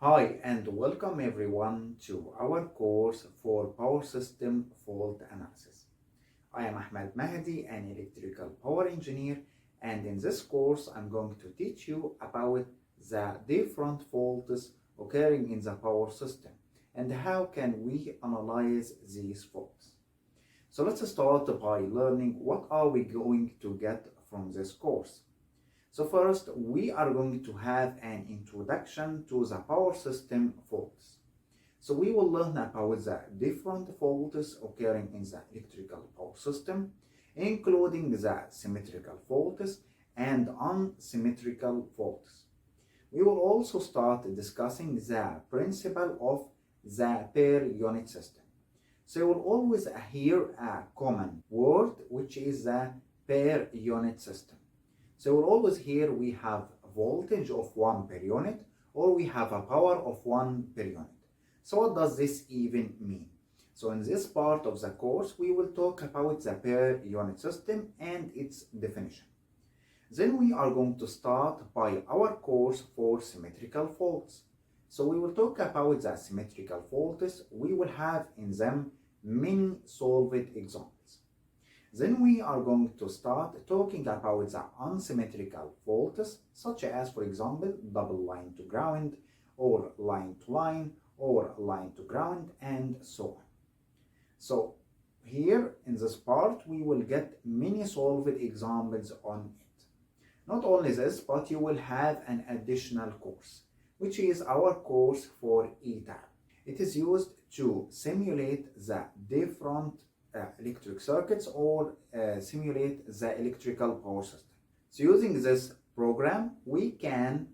Hi and welcome everyone to our course for Power System Fault Analysis. I am Ahmed Mahdy, an electrical power engineer, and in this course I'm going to teach you about the different faults occurring in the power system and how can we analyze these faults. So let's start by learning what are we going to get from this course. So first, we are going to have an introduction to the power system faults. So we will learn about the different faults occurring in the electrical power system, including the symmetrical faults and unsymmetrical faults. We will also start discussing the principle of the per unit system. So you will always hear a common word, which is the per unit system. So we'll always hear we have voltage of 1 per unit or we have a power of 1 per unit. So what does this even mean? So in this part of the course, we will talk about the per unit system and its definition. Then we are going to start by our course for symmetrical faults. So we will talk about the symmetrical faults. We will have in them many solved examples. Then we are going to start talking about the unsymmetrical faults, such as, for example, double line to ground, or line to line, or line to ground, and so on. So here in this part, we will get many solved examples on it. Not only this, but you will have an additional course, which is our course for ETAP. It is used to simulate the different electric circuits or simulate the electrical power system. So using this program, we can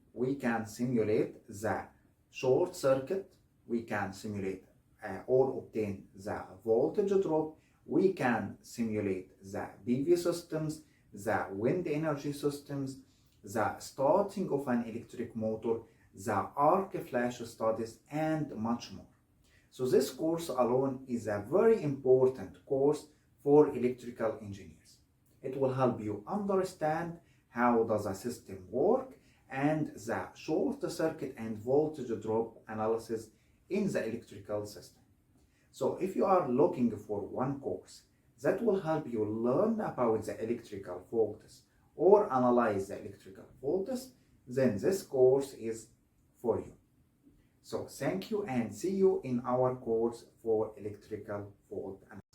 simulate the short circuit, we can simulate or obtain the voltage drop, we can simulate the PV systems, the wind energy systems, the starting of an electric motor, the arc flash studies, and much more. So this course alone is a very important course for electrical engineers. It will help you understand how does a system work and the short circuit and voltage drop analysis in the electrical system. So if you are looking for one course that will help you learn about the electrical faults or analyze the electrical faults, then this course is for you. So thank you and see you in our course for electrical fault analysis.